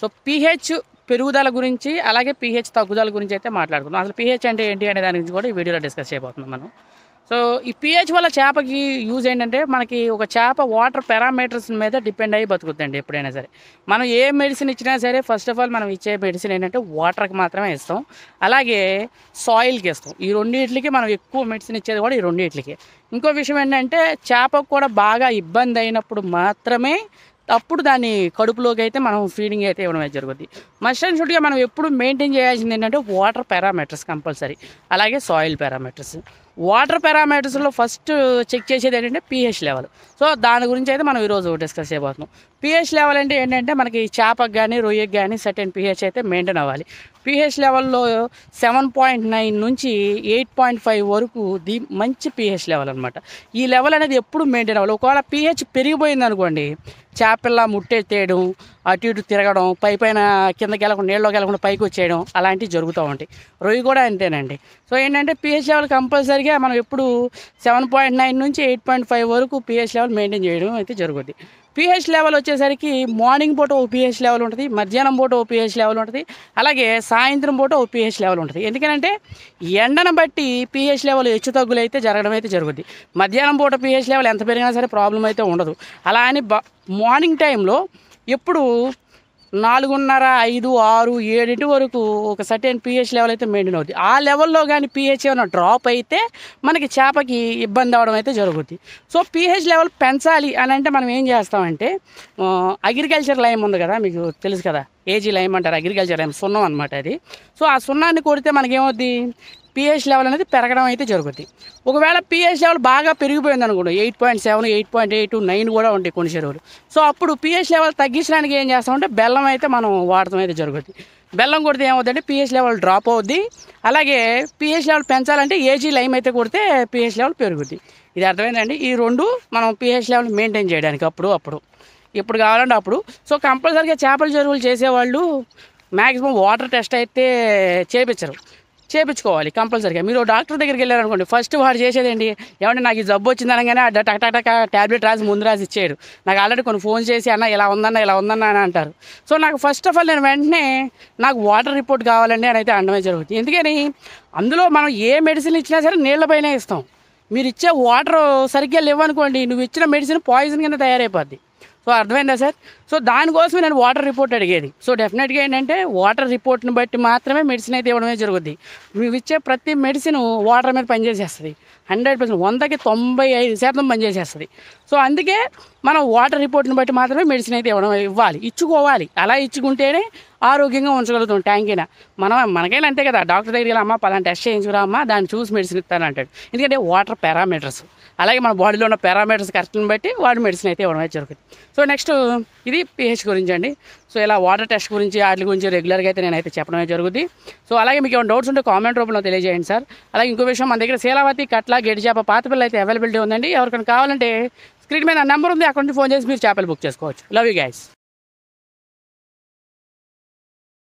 So pH పెరుగుదల గురించి అలాగే పీహెచ్ తగ్గుదల గురించి అయితే మాట్లాడుకుందాం. అసలు పీహెచ్ అంటే ఏంటి అనే దాని గురించి కూడా ఈ వీడియోలో డిస్కస్ చేయబోతున్నాం మనం. సో ఈ పీహెచ్ వల్ల చేపకి యూజ్ ఏంటంటే, మనకి ఒక చేప వాటర్ పారామీటర్స్ మీద డిపెండ్ అయ్యి బతుకుతుందండి. ఎప్పుడైనా సరే మనం ఏ మెడిసిన్ ఇచ్చినా సరే ఫస్ట్ ఆఫ్ ఆల్ మనం ఇచ్చే మెడిసిన్ ఏంటంటే వాటర్కి మాత్రమే ఇస్తాం, అలాగే సాయిల్కి ఇస్తాం. ఈ రెండింటికి మనం ఎక్కువ మెడిసిన్ ఇచ్చేది కూడా ఈ రెండింటికి. ఇంకో విషయం ఏంటంటే, చేపకు కూడా బాగా ఇబ్బంది అయినప్పుడు మాత్రమే అప్పుడు దాన్ని కడుపులోకి అయితే మనం ఫీడింగ్ అయితే ఇవ్వడం అయితే జరుగుతుంది. మస్ట్ అండ్ షుడ్గా మనం ఎప్పుడు మెయింటైన్ చేయాల్సింది ఏంటంటే వాటర్ పారామీటర్స్ కంపల్సరీ, అలాగే సాయిల్ పారామీటర్స్. వాటర్ పారామీటర్స్లో ఫస్ట్ చెక్ చేసేది ఏంటంటే pH లెవెల్. సో దాని గురించి అయితే మనం ఈరోజు డిస్కస్ చేయబోతున్నాం. pH లెవెల్ అంటే ఏంటంటే, మనకి చేపకు కానీ రొయ్యకు కానీ సర్టెన్ pH అయితే మెయింటైన్ అవ్వాలి. pH లెవెల్లో 7.9 నుంచి 8.5 వరకు మంచి pH లెవెల్ అనమాట. ఈ లెవెల్ అనేది ఎప్పుడు మెయింటైన్ అవ్వాలి. ఒకవేళ pH పెరిగిపోయింది అనుకోండి, చేపల్లా ముట్టెత్తేయడం, అటు ఇటు తిరగడం, పైన కిందకి వెళ్ళకుండా నీళ్ళలోకి వెళ్ళకుండా పైకి వచ్చేయడం అలాంటివి జరుగుతూ ఉంటాయి. రొయ్యి కూడా అంతేనండి. సో ఏంటంటే pH లెవెల్ కంపల్సరీగా మనం ఎప్పుడు 7.9 నుంచి 8.5 వరకు pH లెవెల్ మెయింటైన్ చేయడం అయితే జరుగుతుంది. pH లెవెల్ వచ్చేసరికి మార్నింగ్ పూట ఒక pH లెవెల్ ఉంటుంది, మధ్యాహ్నం పూట ఒక pH లెవెల్ ఉంటుంది, అలాగే సాయంత్రం పూట ఒక pH లెవెల్ ఉంటుంది. ఎందుకంటే ఎండను బట్టి pH లెవెల్ హెచ్చు తగ్గులు అయితే జరగడం అయితే జరుగుతుంది. మధ్యాహ్నం పూట pH లెవెల్ ఎంత పెరిగినా సరే ప్రాబ్లం అయితే ఉండదు. అలా అని మార్నింగ్ టైంలో ఎప్పుడు 4:30, 5, 6, 7 వరకు ఒక సర్టెన్ pH లెవెల్ అయితే మెయింటైన్ అవుతుంది. ఆ లెవెల్లో కానీ pH ఏమైనా డ్రాప్ అయితే మనకి చేపకి ఇబ్బంది అవడం అయితే జరుగుతుంది. సో pH లెవెల్ పెంచాలి అని అంటే మనం ఏం చేస్తామంటే, అగ్రికల్చర్ లైమ్ ఉంది కదా, మీకు తెలుసు కదా, ఏజీ లైమ్ అంటారు, అగ్రికల్చర్ లైమ్ సున్నం అనమాట అది. సో ఆ సున్నాన్ని కొడితే మనకేమవుద్ది, pH లెవెల్ అనేది పెరగడం అయితే జరుగుతుంది. ఒకవేళ pH లెవెల్ బాగా పెరిగిపోయింది అనుకోండి, 8.7, 8.8, 9 కూడా ఉంటాయి కొన్ని చెరువులు. సో అప్పుడు pH లెవెల్ తగ్గించడానికి ఏం చేస్తామంటే బెల్లం అయితే మనం వాడటం అయితే జరుగుతుంది. బెల్లం కొడితే ఏమవుతుందంటే pH లెవెల్ డ్రాప్ అవుద్ది. అలాగే pH లెవెల్ పెంచాలంటే ఏజీ లైమ్ అయితే కొడితే pH లెవెల్ పెరుగుద్ది. ఇది అర్థమైందండి. ఈ రెండు మనం pH లెవెల్ మెయింటైన్ చేయడానికి అప్పుడు ఎప్పుడు కావాలంటే అప్పుడు. సో కంపల్సరీగా చేపల చెరువులు చేసేవాళ్ళు మ్యాక్సిమం వాటర్ టెస్ట్ అయితే చేయించుకోవాలి కంపల్సరీగా. మీరు డాక్టర్ దగ్గరికి వెళ్ళారనుకోండి, ఫస్ట్ వాడు చేసేదండి, ఏమంటే నాకు ఈ జబ్బు వచ్చింది అనగానే టక్ టక్ టక్ ట్యాబ్లెట్ రాసి ముందు రాసి ఇచ్చేయడు. నాకు ఆల్రెడీ కొన్ని ఫోన్ చేసి అన్న ఇలా ఉందన్న అని అంటారు. సో నాకు ఫస్ట్ ఆఫ్ ఆల్ నేను వెంటనే నాకు వాటర్ రిపోర్ట్ కావాలండి అని అయితే అనడమే జరుగుతుంది. ఎందుకని, అందులో మనం ఏ మెడిసిన్ ఇచ్చినా సరే నీళ్ళపైనే ఇస్తాం. మీరు ఇచ్చే వాటర్ సరిగ్గా లేవనుకోండి, నువ్వు ఇచ్చిన మెడిసిన్ పాయిజన్ కింద తయారైపోద్ది. సో అర్థమైందా సార్? సో దానికోసం నేను వాటర్ రిపోర్ట్ అడిగేది. సో డెఫినెట్గా ఏంటంటే వాటర్ రిపోర్ట్ని బట్టి మాత్రమే మెడిసిన్ అయితే ఇవ్వడమే జరుగుద్ది. మేము ఇచ్చే ప్రతి మెడిసిన్ వాటర్ మీద పనిచేసేస్తుంది. 100%, 100కి 95% పనిచేసేస్తుంది. సో అందుకే మనం వాటర్ రిపోర్ట్ని బట్టి మాత్రమే మెడిసిన్ అయితే ఇచ్చుకోవాలి. అలా ఇచ్చుకుంటేనే ఆరోగ్యంగా ఉంచగలుగుతాం. ట్యాంక్ అయినా మనకైనా అంతే కదా, డాక్టర్ దగ్గరికి వెళ్ళి అమ్మ పలానా టెస్ట్ చేయించుకురా అమ్మ, దాన్ని చూసి మెడిసిన్ ఇస్తానంటాడు. ఎందుకంటే వాటర్ పారామీటర్స్, అలాగే మన బాడీలో ఉన్న పారామీటర్స్ కరెక్ట్ని బట్టి వాడి మెడిసిన్ అయితే ఇవ్వడం అయితే జరుగుతుంది. సో నెక్స్ట్ ఇది pH గురించి అండి. సో ఇలా వాటర్ టెస్ట్ గురించి వాటి గురించి రెగ్యులర్గా అయితే నేనైతే చెప్పడమే జరుగుతుంది. సో అలాగే మీకు ఏమైనా డౌట్స్ ఉంటే కామెంట్ రూపంలో తెలియజేయండి సార్. అలాగే ఇంకో విషయం, మన దగ్గర శీలావతి, కట్ల, గెడి చేప, పాత పిల్ల అయితే అవైలబిలిటీ ఉందండి. ఎవరికైనా కావాలంటే స్క్రీన్ మీద నెంబర్ ఉంది, అక్కడ నుంచి ఫోన్ చేసి మీరు చేపలు బుక్ చేసుకోవచ్చు. Love you guys.